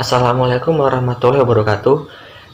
Assalamualaikum warahmatullahi wabarakatuh.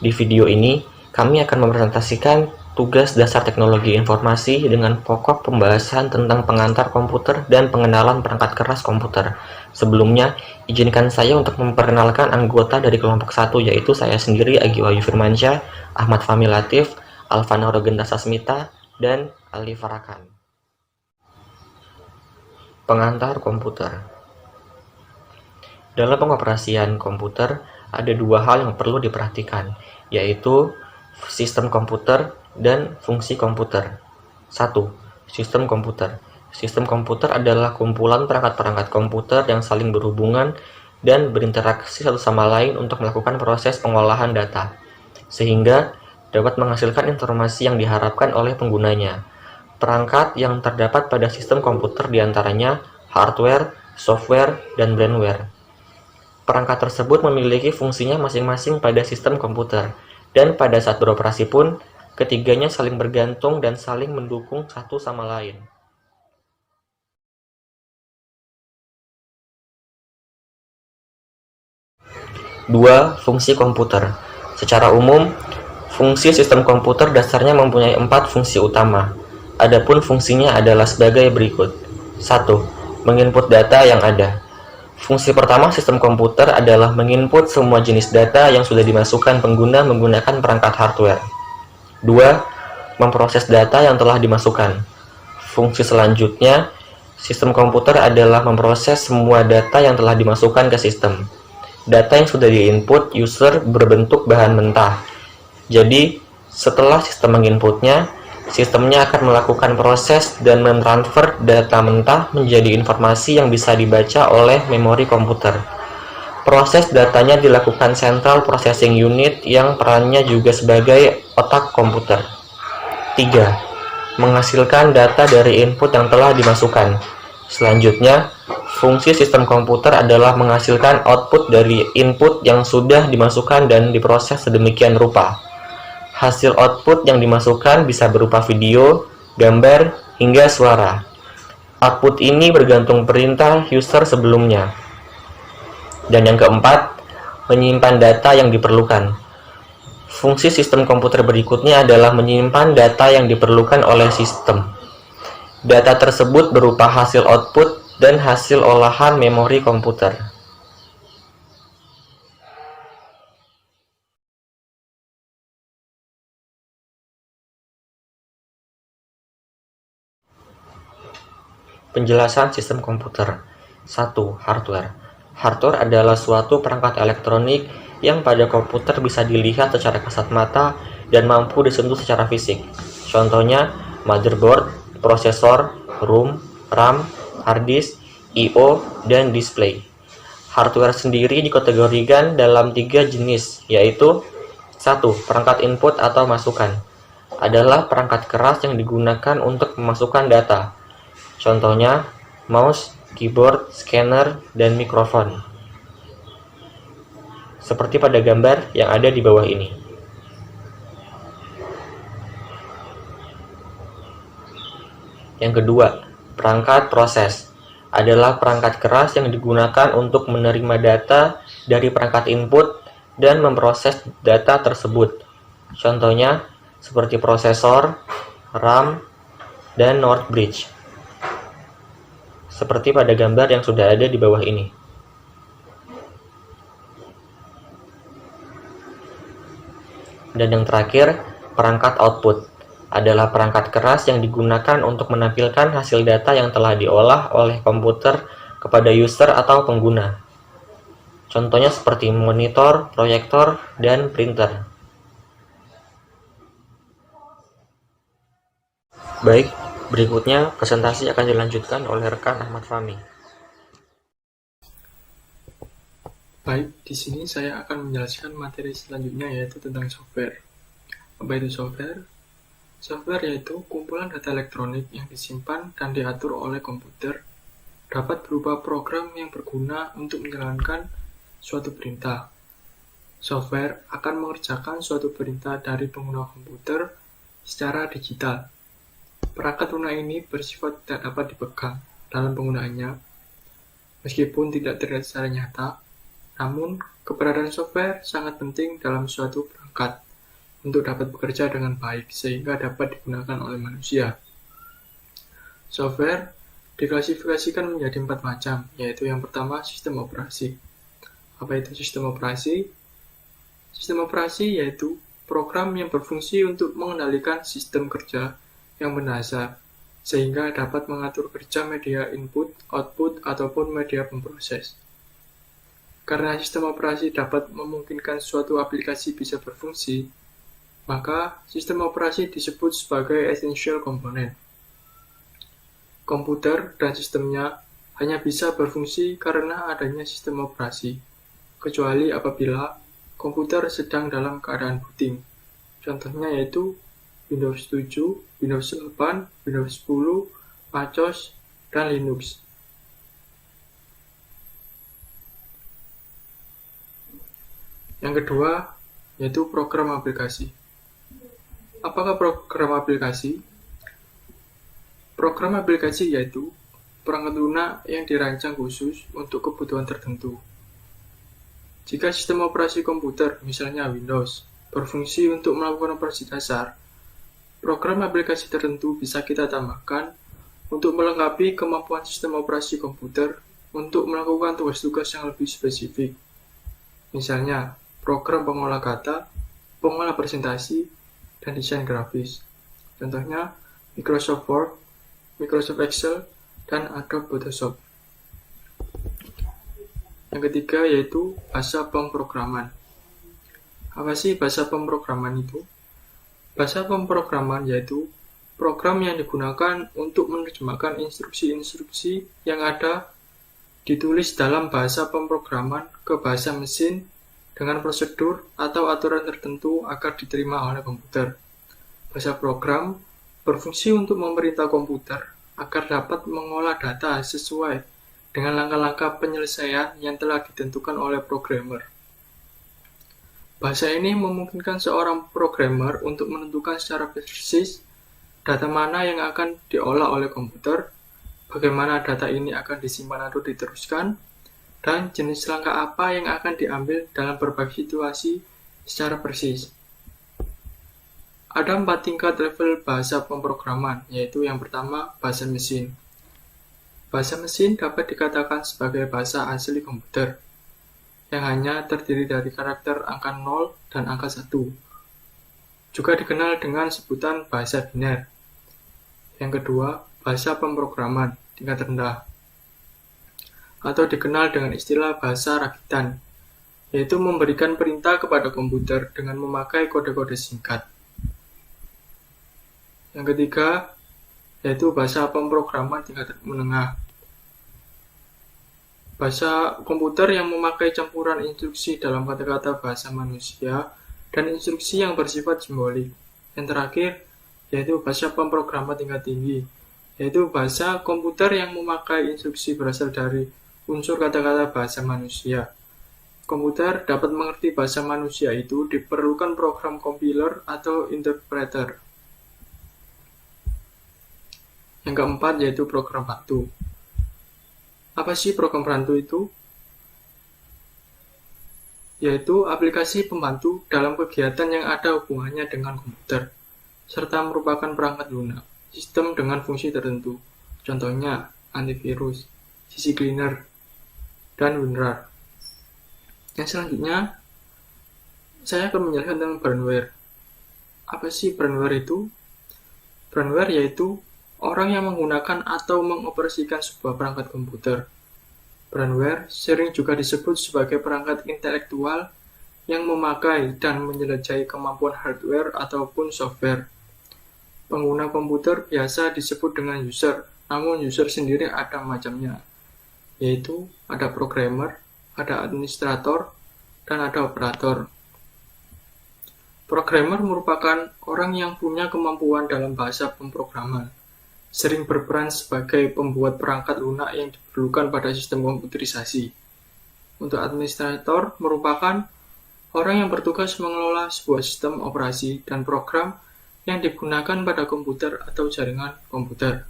Di video ini, kami akan mempresentasikan tugas dasar teknologi informasi dengan pokok pembahasan tentang pengantar komputer dan pengenalan perangkat keras komputer. Sebelumnya, izinkan saya untuk memperkenalkan anggota dari kelompok 1, yaitu saya sendiri, Agi Wahyu Firmansyah, Ahmad Fahmi Latif, Alvana Rogenda Sasmita, dan Ali Farakan. Pengantar komputer. Dalam pengoperasian komputer, ada dua hal yang perlu diperhatikan, yaitu sistem komputer dan fungsi komputer. 1. Sistem komputer. Sistem komputer adalah kumpulan perangkat-perangkat komputer yang saling berhubungan dan berinteraksi satu sama lain untuk melakukan proses pengolahan data, sehingga dapat menghasilkan informasi yang diharapkan oleh penggunanya. Perangkat yang terdapat pada sistem komputer diantaranya hardware, software, dan brainware. Perangkat tersebut memiliki fungsinya masing-masing pada sistem komputer, dan pada saat beroperasi pun, ketiganya saling bergantung dan saling mendukung satu sama lain. Dua, fungsi komputer. Secara umum, fungsi sistem komputer dasarnya mempunyai 4 fungsi utama. Adapun fungsinya adalah sebagai berikut. 1. Menginput data yang ada. Fungsi pertama sistem komputer adalah menginput semua jenis data yang sudah dimasukkan pengguna menggunakan perangkat hardware. 2. Memproses data yang telah dimasukkan. Fungsi selanjutnya, sistem komputer adalah memproses semua data yang telah dimasukkan ke sistem. Data yang sudah diinput user berbentuk bahan mentah. Jadi, setelah sistem menginputnya, sistemnya akan melakukan proses dan mentransfer data mentah menjadi informasi yang bisa dibaca oleh memori komputer. Proses datanya dilakukan Central Processing Unit yang perannya juga sebagai otak komputer. 3. Menghasilkan data dari input yang telah dimasukkan. Selanjutnya, fungsi sistem komputer adalah menghasilkan output dari input yang sudah dimasukkan dan diproses sedemikian rupa. Hasil output yang dimasukkan bisa berupa video, gambar, hingga suara. Output ini bergantung perintah user sebelumnya. Dan yang keempat, menyimpan data yang diperlukan. Fungsi sistem komputer berikutnya adalah menyimpan data yang diperlukan oleh sistem. Data tersebut berupa hasil output dan hasil olahan memori komputer. Penjelasan sistem komputer. 1. Hardware. Hardware adalah suatu perangkat elektronik yang pada komputer bisa dilihat secara kasat mata dan mampu disentuh secara fisik. Contohnya, motherboard, prosesor, ROM, RAM, hard disk, I/O, dan display. Hardware sendiri dikategorikan dalam 3 jenis, yaitu 1. Perangkat input atau masukan. Adalah perangkat keras yang digunakan untuk memasukkan data. Contohnya, mouse, keyboard, scanner, dan mikrofon. seperti pada gambar yang ada di bawah ini. Yang kedua, perangkat proses adalah perangkat keras yang digunakan untuk menerima data dari perangkat input dan memproses data tersebut. Contohnya seperti prosesor, RAM, dan NOR bridge. Seperti pada gambar yang sudah ada di bawah ini. Dan yang terakhir, perangkat output adalah perangkat keras yang digunakan untuk menampilkan hasil data yang telah diolah oleh komputer kepada user atau pengguna. Contohnya seperti monitor, proyektor, dan printer. Baik, berikutnya presentasi akan dilanjutkan oleh rekan Ahmad Fahmi. Baik, di sini saya akan menjelaskan materi selanjutnya yaitu tentang software. Apa itu software? Software yaitu kumpulan data elektronik yang disimpan dan diatur oleh komputer, dapat berupa program yang berguna untuk menjalankan suatu perintah. Software akan mengerjakan suatu perintah dari pengguna komputer secara digital. Perangkat lunak ini bersifat tidak dapat dipegang dalam penggunaannya, meskipun tidak terlihat secara nyata. Namun, keberadaan software sangat penting dalam suatu perangkat untuk dapat bekerja dengan baik sehingga dapat digunakan oleh manusia. Software diklasifikasikan menjadi 4 macam, yaitu yang pertama sistem operasi. Apa itu sistem operasi? Sistem operasi yaitu program yang berfungsi untuk mengendalikan sistem kerja yang mendasar, sehingga dapat mengatur kerja media input, output, ataupun media pemproses. Karena sistem operasi dapat memungkinkan suatu aplikasi bisa berfungsi, maka sistem operasi disebut sebagai essential component. Komputer dan sistemnya hanya bisa berfungsi karena adanya sistem operasi, kecuali apabila komputer sedang dalam keadaan booting. Contohnya yaitu Windows 7, Windows 8, Windows 10, MacOS, dan Linux. Yang kedua, yaitu program aplikasi. Apakah program aplikasi? Program aplikasi yaitu perangkat lunak yang dirancang khusus untuk kebutuhan tertentu. Jika sistem operasi komputer, misalnya Windows, berfungsi untuk melakukan operasi dasar, program aplikasi tertentu bisa kita tambahkan untuk melengkapi kemampuan sistem operasi komputer untuk melakukan tugas-tugas yang lebih spesifik. Misalnya, program pengolah kata, pengolah presentasi, dan desain grafis. Contohnya, Microsoft Word, Microsoft Excel, dan Adobe Photoshop. Yang ketiga yaitu bahasa pemrograman. Apa sih bahasa pemrograman itu? Bahasa pemrograman yaitu program yang digunakan untuk menerjemahkan instruksi-instruksi yang ada ditulis dalam bahasa pemrograman ke bahasa mesin dengan prosedur atau aturan tertentu agar diterima oleh komputer. Bahasa program berfungsi untuk memerintah komputer agar dapat mengolah data sesuai dengan langkah-langkah penyelesaian yang telah ditentukan oleh programmer. Bahasa ini memungkinkan seorang programmer untuk menentukan secara persis data mana yang akan diolah oleh komputer, bagaimana data ini akan disimpan atau diteruskan, dan jenis langkah apa yang akan diambil dalam berbagai situasi secara persis. Ada 4 tingkat level bahasa pemrograman, yaitu yang pertama, bahasa mesin. Bahasa mesin dapat dikatakan sebagai bahasa asli komputer, yang hanya terdiri dari karakter angka 0 dan angka 1. Juga dikenal dengan sebutan bahasa biner. Yang kedua, bahasa pemrograman tingkat rendah, atau dikenal dengan istilah bahasa rakitan, yaitu memberikan perintah kepada komputer dengan memakai kode-kode singkat. Yang ketiga, yaitu bahasa pemrograman tingkat menengah. Bahasa komputer yang memakai campuran instruksi dalam kata-kata bahasa manusia dan instruksi yang bersifat simbolik. Yang terakhir, yaitu bahasa pemrograman tingkat tinggi, yaitu bahasa komputer yang memakai instruksi berasal dari unsur kata-kata bahasa manusia. komputer dapat mengerti bahasa manusia itu diperlukan program compiler atau interpreter. Yang keempat yaitu program bantu. Apa sih program bantu itu? Yaitu aplikasi pembantu dalam kegiatan yang ada hubungannya dengan komputer, serta merupakan perangkat lunak, sistem dengan fungsi tertentu. Contohnya, antivirus, CC cleaner, dan WinRAR. Yang selanjutnya, saya akan menjelaskan tentang firmware. Apa sih firmware itu? Firmware yaitu orang yang menggunakan atau mengoperasikan sebuah perangkat komputer. Firmware sering juga disebut sebagai perangkat intelektual yang memakai dan menjelajahi kemampuan hardware ataupun software. Pengguna komputer biasa disebut dengan user, namun user sendiri ada macamnya, yaitu ada programmer, ada administrator, dan ada operator. Programmer merupakan orang yang punya kemampuan dalam bahasa pemrograman, sering berperan sebagai pembuat perangkat lunak yang diperlukan pada sistem komputerisasi. Untuk administrator merupakan orang yang bertugas mengelola sebuah sistem operasi dan program yang digunakan pada komputer atau jaringan komputer.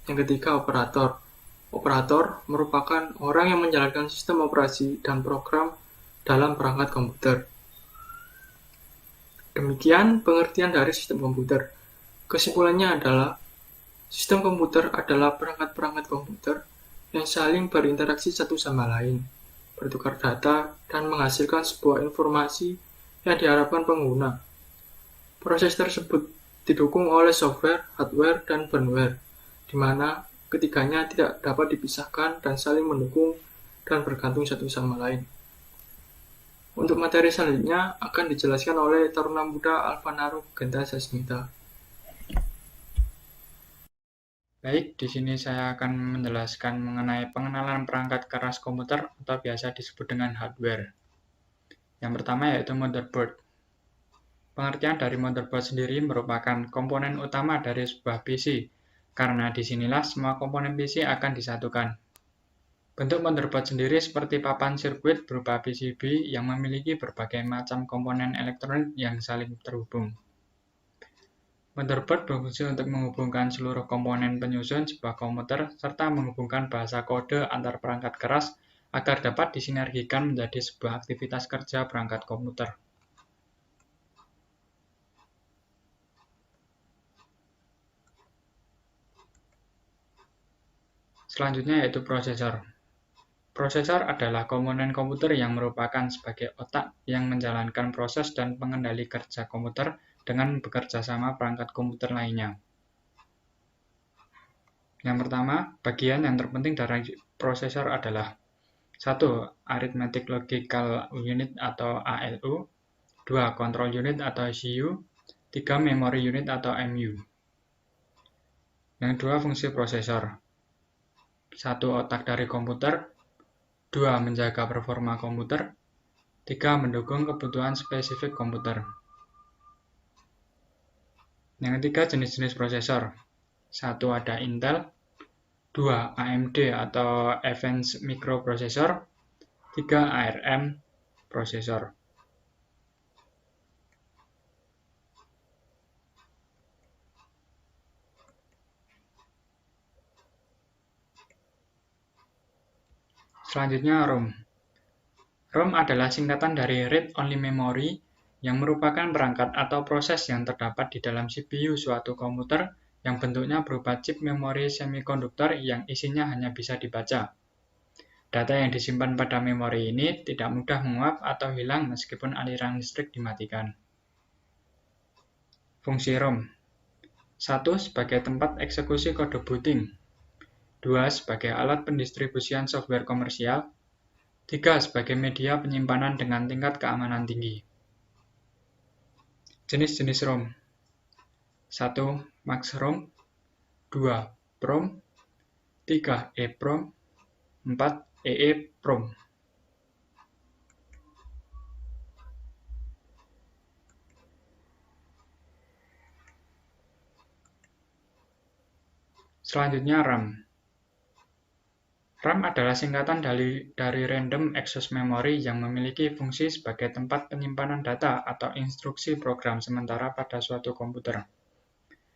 Yang ketiga, operator. Operator merupakan orang yang menjalankan sistem operasi dan program dalam perangkat komputer. Demikian pengertian dari sistem komputer. Kesimpulannya adalah, sistem komputer adalah perangkat-perangkat komputer yang saling berinteraksi satu sama lain, bertukar data, dan menghasilkan sebuah informasi yang diharapkan pengguna. Proses tersebut didukung oleh software, hardware, dan firmware, di mana ketiganya tidak dapat dipisahkan dan saling mendukung dan bergantung satu sama lain. Untuk materi selanjutnya akan dijelaskan oleh Taruna Muda Alvanaro Genta Sasmita. Baik, di sini saya akan menjelaskan mengenai pengenalan perangkat keras komputer atau biasa disebut dengan hardware. Yang pertama yaitu motherboard. Pengertian dari motherboard sendiri merupakan komponen utama dari sebuah PC, karena disinilah semua komponen PC akan disatukan. Bentuk motherboard sendiri seperti papan sirkuit berupa PCB yang memiliki berbagai macam komponen elektronik yang saling terhubung. Motherboard berfungsi untuk menghubungkan seluruh komponen penyusun sebuah komputer serta menghubungkan bahasa kode antar perangkat keras agar dapat disinergikan menjadi sebuah aktivitas kerja perangkat komputer. Selanjutnya yaitu prosesor. Prosesor adalah komponen komputer yang merupakan sebagai otak yang menjalankan proses dan pengendali kerja komputer dengan bekerja sama perangkat komputer lainnya. Yang pertama, bagian yang terpenting dari prosesor adalah 1. Arithmetic Logical Unit atau ALU, 2. Control Unit atau CU, 3. Memory Unit atau MU. Yang kedua, fungsi prosesor. 1. Otak dari komputer, 2. Menjaga performa komputer, 3. Mendukung kebutuhan spesifik komputer. Yang ketiga, jenis-jenis prosesor. 1. Ada Intel, 2. AMD atau Advanced Microprocessor, 3. ARM prosesor. Selanjutnya ROM. ROM adalah singkatan dari Read Only Memory yang merupakan perangkat atau proses yang terdapat di dalam CPU suatu komputer yang bentuknya berupa chip memori semikonduktor yang isinya hanya bisa dibaca. Data yang disimpan pada memori ini tidak mudah menguap atau hilang meskipun aliran listrik dimatikan. Fungsi ROM. 1. Sebagai tempat eksekusi kode booting. 2. Sebagai alat pendistribusian software komersial. 3. Sebagai media penyimpanan dengan tingkat keamanan tinggi. Jenis-jenis ROM. 1. Max ROM, 2. PROM, 3. EEPROM, 4. EEPROM. Selanjutnya RAM. RAM adalah singkatan dari Random Access Memory yang memiliki fungsi sebagai tempat penyimpanan data atau instruksi program sementara pada suatu komputer.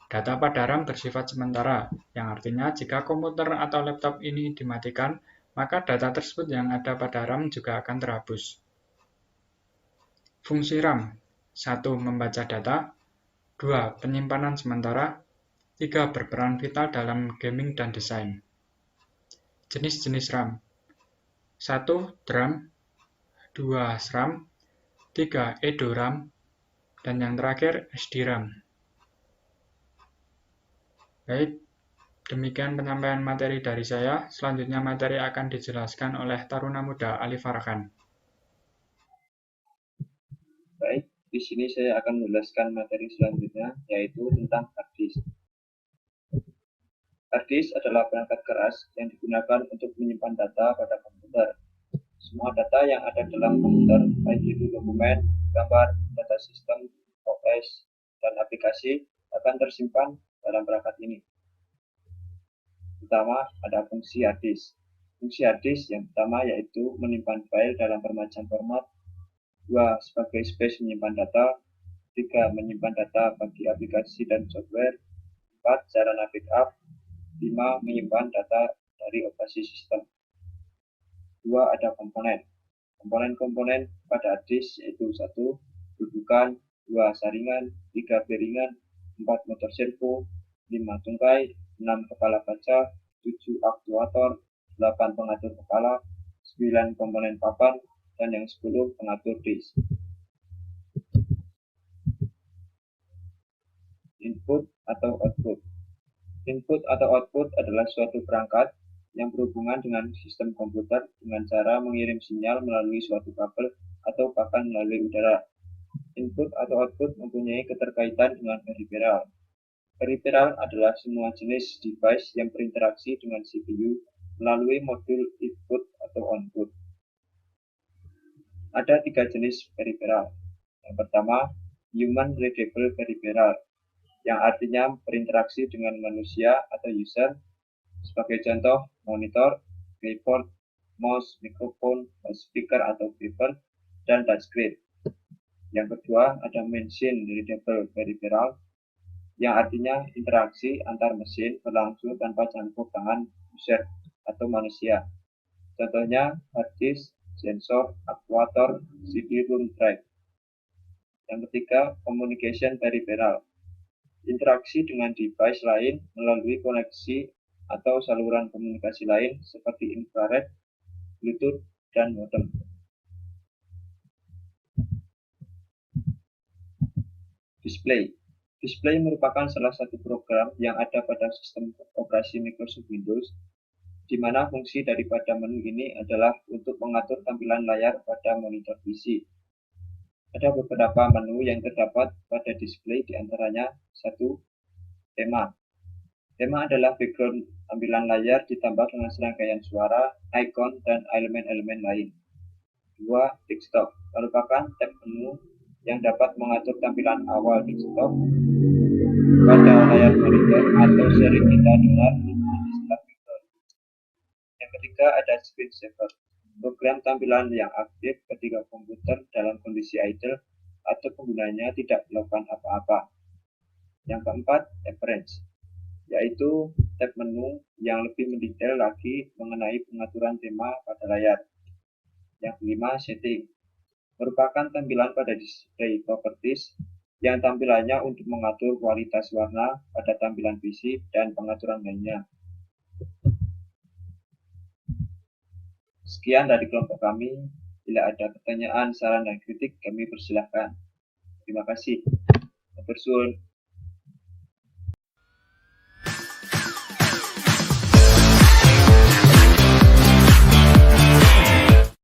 Data pada RAM bersifat sementara, yang artinya jika komputer atau laptop ini dimatikan, maka data tersebut yang ada pada RAM juga akan terhapus. Fungsi RAM: 1. Membaca data, 2. Penyimpanan sementara, 3. Berperan vital dalam gaming dan desain. Jenis-jenis RAM: 1. DRAM, 2. SRAM, 3. EDORAM, dan yang terakhir SDRAM. Baik, demikian penyampaian materi dari saya. Selanjutnya materi akan dijelaskan oleh Taruna Muda Ali Farhan. Baik, di sini saya akan menjelaskan materi selanjutnya, yaitu tentang hard disk. Hard disk adalah perangkat keras yang digunakan untuk menyimpan data pada komputer. Semua data yang ada dalam komputer, baik itu dokumen, gambar, data sistem, OS, dan aplikasi, akan tersimpan dalam perangkat ini. Pertama, ada fungsi hard disk. Fungsi hard disk yang pertama yaitu menyimpan file dalam bermacam format, 2. Sebagai space menyimpan data, 3. Menyimpan data bagi aplikasi dan software, 4. Sarana backup, 5. Menyimpan data dari operasi sistem. 2. Ada komponen. Komponen-komponen pada hard disk yaitu 1. Dudukan, 2. Saringan, 3. Piringan, 4. Motor servo, 5. tungkai, 6. Kepala baca, 7. Aktuator, 8. Pengatur kepala, 9. Komponen papan, dan yang 10. Pengatur disk. Input atau output. Input atau output adalah suatu perangkat yang berhubungan dengan sistem komputer dengan cara mengirim sinyal melalui suatu kabel atau bahkan melalui udara. Input atau output mempunyai keterkaitan dengan peripheral. Peripheral adalah semua jenis device yang berinteraksi dengan CPU melalui modul input atau output. Ada 3 jenis peripheral. Yang pertama, human readable peripheral, yang artinya berinteraksi dengan manusia atau user. Sebagai contoh, monitor, keyboard, mouse, mikrofon, speaker atau paper, dan touchscreen. Yang kedua, ada machine readable peripheral, yang artinya interaksi antar mesin berlangsung tanpa campur tangan user atau manusia. Contohnya hard disk, sensor, aktuator, CD-ROM drive. Yang ketiga, communication peripheral, interaksi dengan device lain melalui koneksi atau saluran komunikasi lain seperti infrared, Bluetooth, dan modem. Display. Display merupakan salah satu program yang ada pada sistem operasi Microsoft Windows, di mana fungsi daripada menu ini adalah untuk mengatur tampilan layar pada monitor PC. Ada beberapa menu yang terdapat pada display, diantaranya 1. Tema. Tema adalah background tampilan layar ditambah dengan serangkaian suara, icon, dan elemen-elemen lain. 2. Desktop merupakan tab menu yang dapat mengatur tampilan awal desktop pada layar monitor atau sering kita dengar istilah background. Yang ketiga, ada screensaver, program tampilan yang aktif ketika komputer dalam kondisi idle atau penggunanya tidak melakukan apa-apa. Yang keempat, appearance, yaitu tab menu yang lebih mendetail lagi mengenai pengaturan tema pada layar. Yang kelima, setting, merupakan tampilan pada display properties yang tampilannya untuk mengatur kualitas warna pada tampilan PC dan pengaturan lainnya. Sekian dari kelompok kami. Bila ada pertanyaan, saran, dan kritik, kami persilahkan. Terima kasih. Matur suwun.